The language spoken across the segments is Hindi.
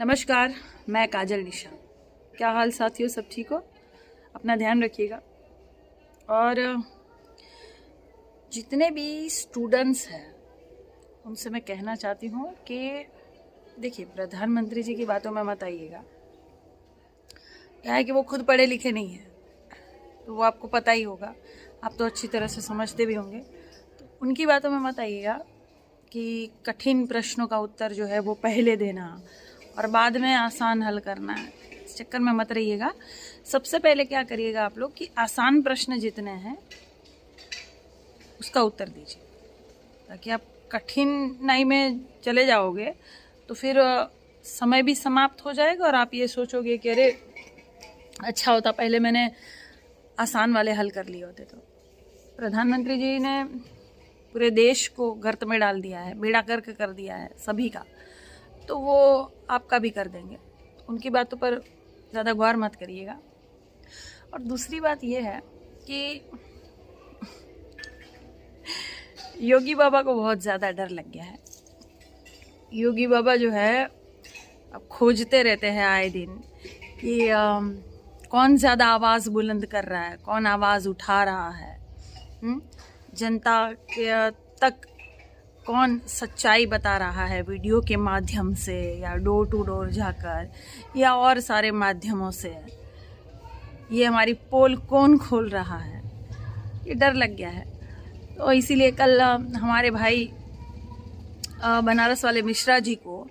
नमस्कार, मैं काजल निशा। क्या हाल साथियों, सब ठीक हो? अपना ध्यान रखिएगा। और जितने भी स्टूडेंट्स हैं उनसे मैं कहना चाहती हूँ कि देखिए, प्रधानमंत्री जी की बातों में मत आइएगा। क्या है कि वो खुद पढ़े लिखे नहीं हैं, तो वो आपको पता ही होगा, आप तो अच्छी तरह से समझते भी होंगे। तो उनकी बातों में मत आइएगा कि कठिन प्रश्नों का उत्तर जो है वो पहले देना और बाद में आसान हल करना है, इस चक्कर में मत रहिएगा। सबसे पहले क्या करिएगा आप लोग कि आसान प्रश्न जितने हैं उसका उत्तर दीजिए, ताकि आप कठिनाई में चले जाओगे तो फिर समय भी समाप्त हो जाएगा और आप ये सोचोगे कि अरे अच्छा होता पहले मैंने आसान वाले हल कर लिए होते। तो प्रधानमंत्री जी ने पूरे देश को गर्त में डाल दिया है, बेड़ा गर्क कर दिया है सभी का, तो वो आपका भी कर देंगे। उनकी बातों पर ज़्यादा गौर मत करिएगा। और दूसरी बात यह है कि योगी बाबा को बहुत ज़्यादा डर लग गया है। योगी बाबा जो है अब खोजते रहते हैं आए दिन कि कौन ज़्यादा आवाज़ बुलंद कर रहा है, कौन आवाज़ उठा रहा है, जनता के तक कौन सच्चाई बता रहा है वीडियो के माध्यम से या डोर टू डोर जाकर या और सारे माध्यमों से। ये हमारी पोल कौन खोल रहा है, ये डर लग गया है। तो इसीलिए कल हमारे भाई बनारस वाले मिश्रा जी को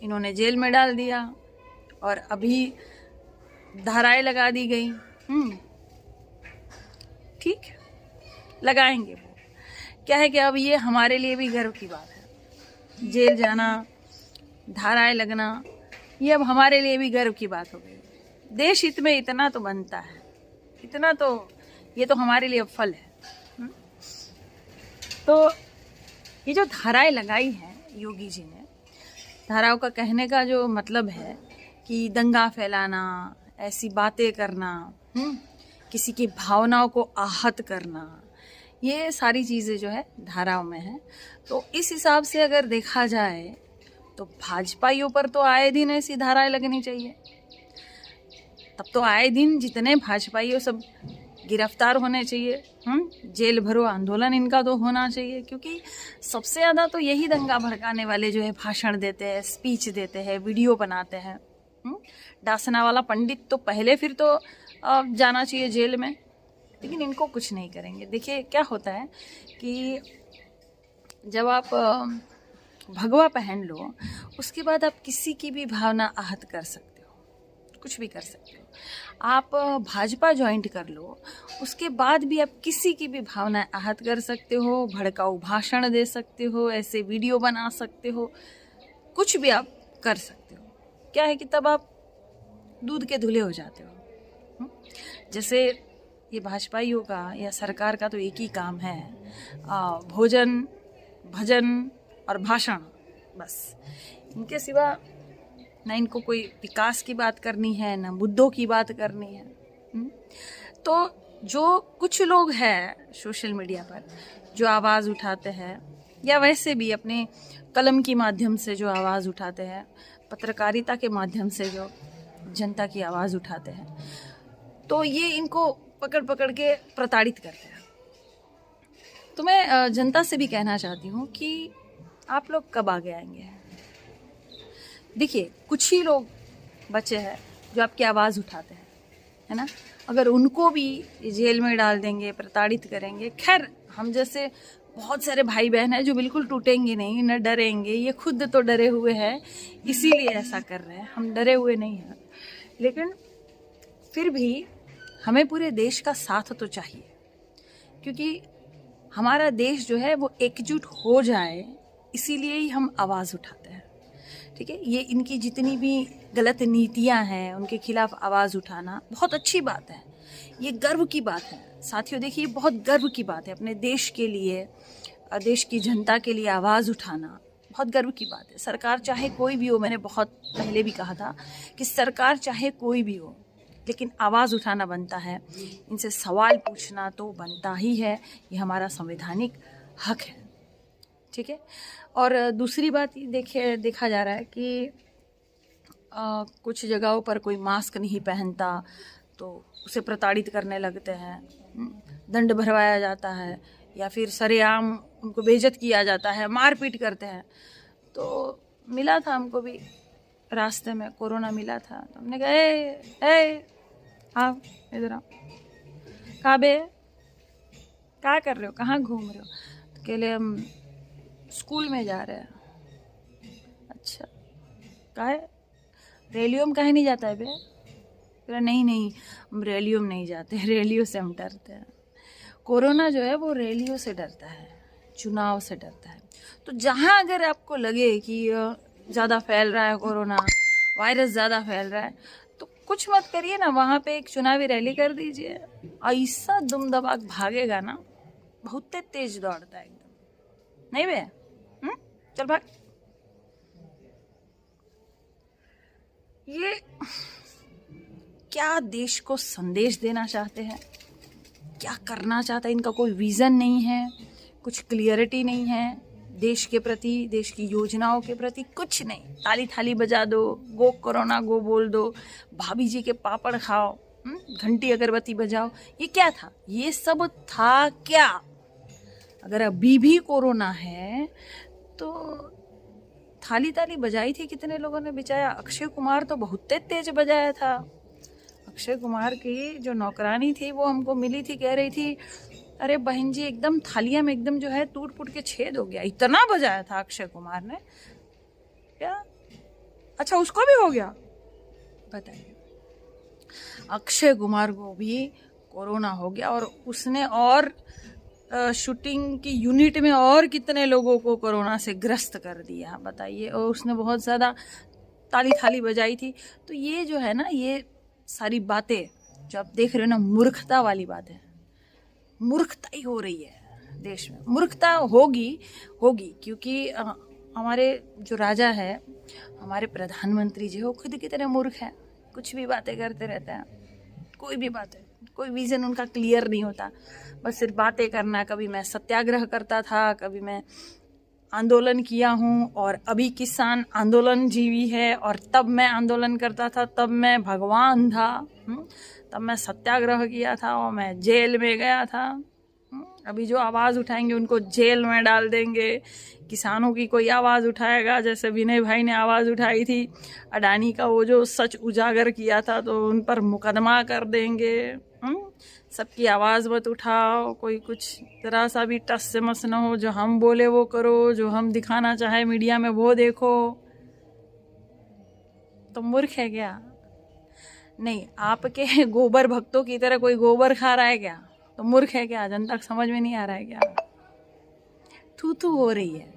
इन्होंने जेल में डाल दिया और अभी धाराएं लगा दी गई। ठीक, लगाएंगे। वो क्या है कि अब ये हमारे लिए भी गर्व की बात है। जेल जाना, धाराएं लगना, ये अब हमारे लिए भी गर्व की बात हो गई। देश हित में इतना तो बनता है, इतना तो ये तो हमारे लिए फल है। तो ये जो धाराएं लगाई हैं योगी जी ने, धाराओं का कहने का जो मतलब है कि दंगा फैलाना, ऐसी बातें करना, किसी की भावनाओं को आहत करना, ये सारी चीज़ें जो है धाराओं में है। तो इस हिसाब से अगर देखा जाए तो भाजपाइयों पर तो आए दिन ऐसी धाराएं लगनी चाहिए। तब तो आए दिन जितने भाजपाइयों सब गिरफ्तार होने चाहिए, जेल भरो आंदोलन इनका तो होना चाहिए। क्योंकि सबसे ज़्यादा तो यही दंगा भड़काने वाले जो है भाषण देते हैं, स्पीच देते हैं, वीडियो बनाते हैं। डासना वाला पंडित तो पहले फिर तो जाना चाहिए जेल में, लेकिन इनको कुछ नहीं करेंगे। देखिए क्या होता है कि जब आप भगवा पहन लो उसके बाद आप किसी की भी भावना आहत कर सकते हो, कुछ भी कर सकते हो। आप भाजपा ज्वाइंट कर लो, उसके बाद भी आप किसी की भी भावना आहत कर सकते हो, भड़काऊ भाषण दे सकते हो, ऐसे वीडियो बना सकते हो, कुछ भी आप कर सकते हो। क्या है कि तब आप दूध के धुले हो जाते हो। जैसे ये भाजपाइयों का या सरकार का तो एक ही काम है, भोजन, भजन और भाषण, बस। इनके सिवा ना इनको कोई विकास की बात करनी है, ना मुद्दों की बात करनी है। तो जो कुछ लोग हैं सोशल मीडिया पर जो आवाज़ उठाते हैं, या वैसे भी अपने कलम की माध्यम से जो आवाज़ उठाते हैं, पत्रकारिता के माध्यम से जो जनता की आवाज़ उठाते हैं, तो ये इनको पकड़ पकड़ के प्रताड़ित करते हैं। तो मैं जनता से भी कहना चाहती हूँ कि आप लोग कब आगे आएंगे। देखिए, कुछ ही लोग बचे हैं जो आपकी आवाज़ उठाते हैं, है ना। अगर उनको भी जेल में डाल देंगे, प्रताड़ित करेंगे, खैर हम जैसे बहुत सारे भाई बहन हैं जो बिल्कुल टूटेंगे नहीं, न डरेंगे। ये खुद तो डरे हुए हैं, इसीलिए ऐसा कर रहे हैं। हम डरे हुए नहीं हैं, लेकिन फिर भी हमें पूरे देश का साथ तो चाहिए, क्योंकि हमारा देश जो है वो एकजुट हो जाए, इसीलिए ही हम आवाज़ उठाते हैं। ठीक है, ये इनकी जितनी भी गलत नीतियां हैं उनके खिलाफ आवाज़ उठाना बहुत अच्छी बात है, ये गर्व की बात है साथियों। देखिए, बहुत गर्व की बात है अपने देश के लिए, देश की जनता के लिए आवाज़ उठाना बहुत गर्व की बात है। सरकार चाहे कोई भी हो, मैंने बहुत पहले भी कहा था कि सरकार चाहे कोई भी हो, लेकिन आवाज़ उठाना बनता है, इनसे सवाल पूछना तो बनता ही है, ये हमारा संवैधानिक हक है। ठीक है। और दूसरी बात देखा जा रहा है कि कुछ जगहों पर कोई मास्क नहीं पहनता तो उसे प्रताड़ित करने लगते हैं, दंड भरवाया जाता है, या फिर सरेआम उनको बेइज्जत किया जाता है, मारपीट करते हैं। तो मिला था हमको भी रास्ते में, कोरोना मिला था, तो हमने कहा ए आओ इधर आओ। कहाँ बे, क्या कर रहे हो, कहाँ घूम रहे हो? तो कहले हम स्कूल में जा रहे हैं। अच्छा काहे, रैलियों में काहे नहीं जाता है बे? कह नहीं हम रैलियों में नहीं जाते, रैलियों से हम डरते हैं। कोरोना जो है वो रैलियों से डरता है, चुनाव से डरता है। तो जहाँ अगर आपको लगे कि ज़्यादा फैल रहा है कोरोना वायरस, ज़्यादा फैल रहा है, तो कुछ मत करिए ना, वहाँ पे एक चुनावी रैली कर दीजिए। ऐसा दुम दबाक भागेगा ना, बहुत तेज दौड़ता है एकदम। नहीं बे, चल भाग। ये क्या देश को संदेश देना चाहते हैं, क्या करना चाहता है, इनका कोई विजन नहीं है, कुछ क्लियरिटी नहीं है देश के प्रति, देश की योजनाओं के प्रति, कुछ नहीं। ताली थाली बजा दो, गो कोरोना गो बोल दो, भाभी जी के पापड़ खाओ, घंटी अगरबत्ती बजाओ। ये क्या था, ये सब था क्या? अगर अभी भी कोरोना है तो थाली ताली बजाई थी कितने लोगों ने बजाया। अक्षय कुमार तो बहुत तेज बजाया था। अक्षय कुमार की जो नौकरानी थी वो हमको मिली थी, कह रही थी अरे बहन जी एकदम थालियां में एकदम जो है टूट फूट के छेद हो गया, इतना बजाया था अक्षय कुमार ने। क्या अच्छा उसको भी हो गया? बताइए, अक्षय कुमार को भी कोरोना हो गया और उसने और शूटिंग की यूनिट में और कितने लोगों को कोरोना से ग्रस्त कर दिया, बताइए। और उसने बहुत ज़्यादा ताली थाली बजाई थी। तो ये जो है ना, ये सारी बातें जो आप देख रहे हो ना, मूर्खता वाली बातें, मूर्खता ही हो रही है देश में। मूर्खता होगी क्योंकि हमारे जो राजा है, हमारे प्रधानमंत्री जी, वो खुद कितने मूर्ख हैं, कुछ भी बातें करते रहते हैं, कोई भी बातें, कोई विजन उनका क्लियर नहीं होता, बस सिर्फ बातें करना। कभी मैं सत्याग्रह करता था, कभी मैं आंदोलन किया हूँ, और अभी किसान आंदोलन जीवी है, और तब मैं आंदोलन करता था, तब मैं भगवान था, तब मैं सत्याग्रह किया था और मैं जेल में गया था। अभी जो आवाज़ उठाएंगे उनको जेल में डाल देंगे। किसानों की कोई आवाज़ उठाएगा, जैसे विनय भाई ने आवाज़ उठाई थी, अडानी का वो जो सच उजागर किया था, तो उन पर मुकदमा कर देंगे। सबकी आवाज़ मत उठाओ, कोई कुछ जरा सा भी टस से मस न हो, जो हम बोले वो करो, जो हम दिखाना चाहे मीडिया में वो देखो। तो मूर्ख है क्या? नहीं, आपके गोबर भक्तों की तरह कोई गोबर खा रहा है क्या? तो मूर्ख है क्या? जनता को समझ में नहीं आ रहा है क्या? थू थू हो रही है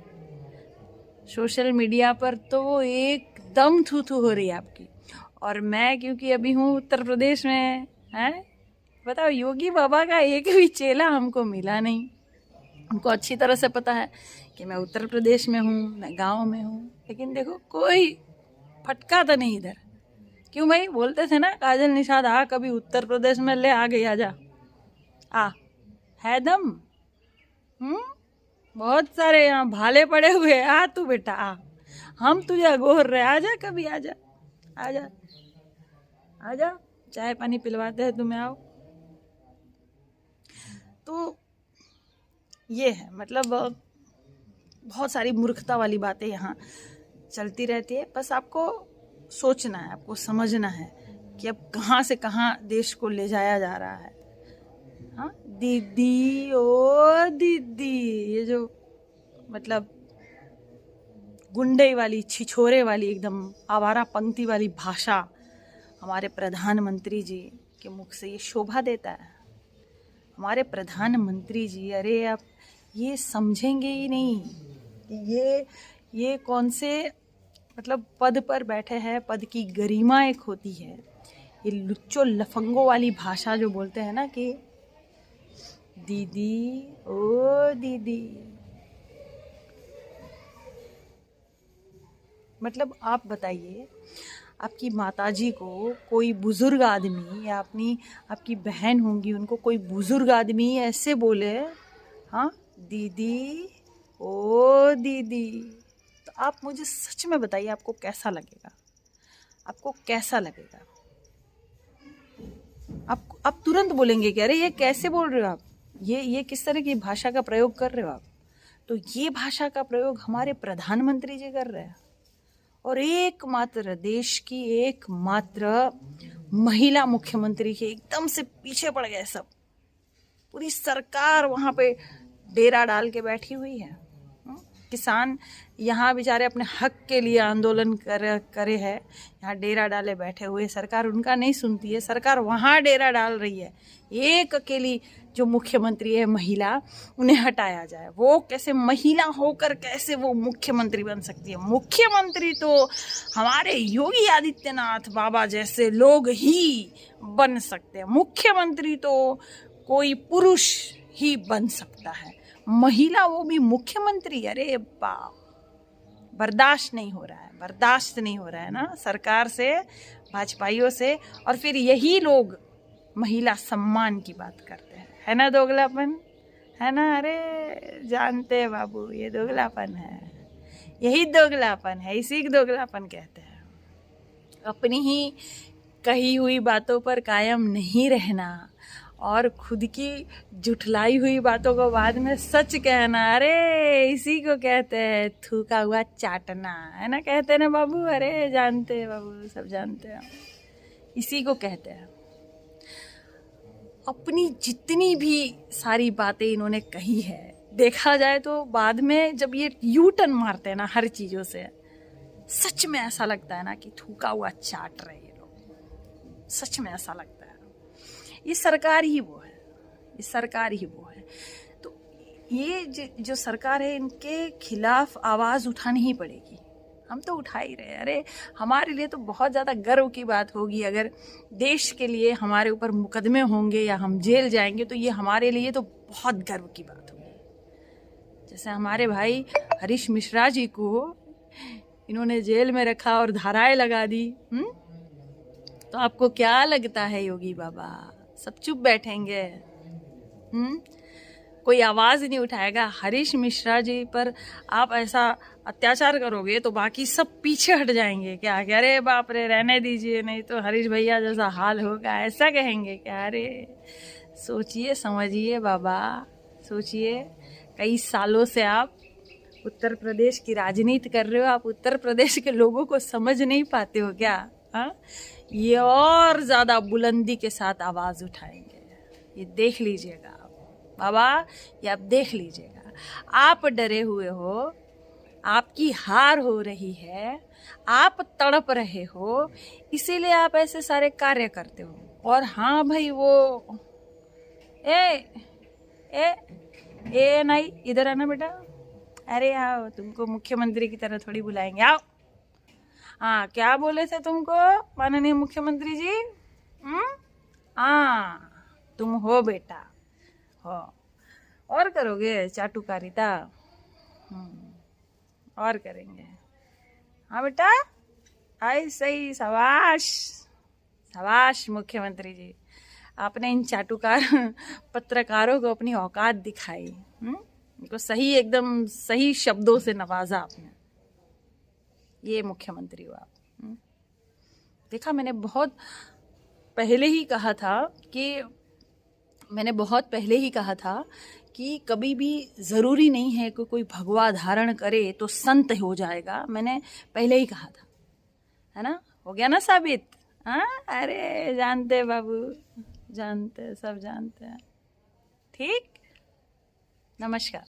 सोशल मीडिया पर, तो एकदम थू थू हो रही है आपकी। और मैं क्योंकि अभी हूँ उत्तर प्रदेश में, है बताओ, योगी बाबा का एक भी चेला हमको मिला नहीं। हमको अच्छी तरह से पता है कि मैं उत्तर प्रदेश में हूँ, मैं गांव में हूँ, लेकिन देखो कोई फटका तो नहीं इधर। क्यों भाई? बोलते थे ना काजल निषाद, आ कभी उत्तर प्रदेश में, ले आ गई, आजा, आ है दम। बहुत सारे यहाँ भाले पड़े हुए, आ तू बेटा आ, हम तुझे अगोर रहे, आजा कभी, आजा आजा आजा, चाय पानी पिलवाते हैं तुम्हें, आओ। तो ये है, मतलब बहुत सारी मूर्खता वाली बातें यहाँ चलती रहती है। बस आपको सोचना है, आपको समझना है कि अब कहाँ से कहाँ देश को ले जाया जा रहा है। हाँ दीदी, ओ दीदी, ये जो मतलब गुंडे वाली, छिछोरे वाली, एकदम आवारा पंक्ति वाली भाषा हमारे प्रधानमंत्री जी के मुख से ये शोभा देता है। हमारे प्रधानमंत्री जी, अरे आप ये समझेंगे ही नहीं कि ये कौन से मतलब पद पर बैठे हैं। पद की गरिमा एक होती है। ये लुच्चो लफंगों वाली भाषा जो बोलते हैं ना कि दीदी, ओ दीदी, मतलब आप बताइए, आपकी माताजी को कोई बुजुर्ग आदमी, या आपकी बहन होंगी, उनको कोई बुजुर्ग आदमी ऐसे बोले, हाँ दीदी, ओ दीदी, तो आप मुझे सच में बताइए आपको कैसा लगेगा? आपको कैसा लगेगा? आप तुरंत बोलेंगे कि अरे ये कैसे बोल रहे हो आप, ये किस तरह की भाषा का प्रयोग कर रहे हो आप? तो ये भाषा का प्रयोग हमारे प्रधानमंत्री जी कर रहे हैं, और एकमात्र देश की एकमात्र महिला मुख्यमंत्री के एकदम से पीछे पड़ गए सब। पूरी सरकार वहां पे डेरा डाल के बैठी हुई है। किसान यहाँ बेचारे अपने हक के लिए आंदोलन करे है, यहाँ डेरा डाले बैठे हुए, सरकार उनका नहीं सुनती है, सरकार वहाँ डेरा डाल रही है। एक अकेली जो मुख्यमंत्री है महिला, उन्हें हटाया जाए। वो कैसे महिला होकर कैसे वो मुख्यमंत्री बन सकती है? मुख्यमंत्री तो हमारे योगी आदित्यनाथ बाबा जैसे लोग ही बन सकते हैं। मुख्यमंत्री तो कोई पुरुष ही बन सकता है, महिला वो भी मुख्यमंत्री? अरे बाप, बर्दाश्त नहीं हो रहा है ना सरकार से, भाजपाइयों से। और फिर यही लोग महिला सम्मान की बात करते हैं, है ना? दोगलापन है ना? अरे जानते हैं बाबू, ये दोगलापन है, यही दोगलापन है, इसी को दोगलापन कहते हैं। अपनी ही कही हुई बातों पर कायम नहीं रहना और खुद की जुठलाई हुई बातों को बाद में सच कहना, अरे इसी को कहते हैं थूका हुआ चाटना, है ना? कहते हैं ना बाबू, अरे जानते हैं बाबू, सब जानते हैं, इसी को कहते हैं। अपनी जितनी भी सारी बातें इन्होंने कही है, देखा जाए तो बाद में जब ये यू टर्न मारते हैं ना हर चीज़ों से, सच में ऐसा लगता है ना कि थूका हुआ चाट रहे ये लोग, सच में ऐसा लगता है। ये सरकार ही वो है, ये सरकार ही वो है। तो ये जो सरकार है, इनके खिलाफ आवाज़ उठानी ही पड़ेगी। हम तो उठा ही रहे हैं। अरे हमारे लिए तो बहुत ज़्यादा गर्व की बात होगी अगर देश के लिए हमारे ऊपर मुकदमे होंगे या हम जेल जाएंगे, तो ये हमारे लिए तो बहुत गर्व की बात होगी। जैसे हमारे भाई हरीश मिश्रा जी को इन्होंने जेल में रखा और धाराएं लगा दी, तो आपको क्या लगता है योगी बाबा? सब चुप बैठेंगे? कोई आवाज नहीं उठाएगा? हरीश मिश्रा जी पर आप ऐसा अत्याचार करोगे तो बाकी सब पीछे हट जाएंगे क्या? अरे बाप रे, रहने दीजिए, नहीं तो हरीश भैया जैसा हाल होगा, ऐसा कहेंगे क्या? अरे सोचिए, समझिए बाबा, सोचिए। कई सालों से आप उत्तर प्रदेश की राजनीति कर रहे हो, आप उत्तर प्रदेश के लोगों को समझ नहीं पाते हो क्या? ये और ज्यादा बुलंदी के साथ आवाज उठाएंगे, ये देख लीजिएगा आप बाबा, ये आप देख लीजिएगा। आप डरे हुए हो, आपकी हार हो रही है, आप तड़प रहे हो, इसीलिए आप ऐसे सारे कार्य करते हो। और हाँ भाई, वो ए नहीं, इधर आना बेटा। अरे आओ, तुमको मुख्यमंत्री की तरह थोड़ी बुलाएंगे, आओ। हाँ, क्या बोले थे तुमको माननीय मुख्यमंत्री जी? हाँ, तुम हो बेटा, हो। और करोगे चाटुकारिता? और करेंगे। हाँ बेटा, आई सही, शाबाश शाबाश मुख्यमंत्री जी, आपने इन चाटुकार पत्रकारों को अपनी औकात दिखाई, उनको सही, एकदम सही शब्दों से नवाजा आपने। ये मुख्यमंत्री हो आप। देखा, मैंने बहुत पहले ही कहा था कि कभी भी ज़रूरी नहीं है कि कोई भगवा धारण करे तो संत हो जाएगा। मैंने पहले ही कहा था, है ना? हो गया ना साबित? हाँ, अरे जानते बाबू, जानते, सब जानते हैं। ठीक, नमस्कार।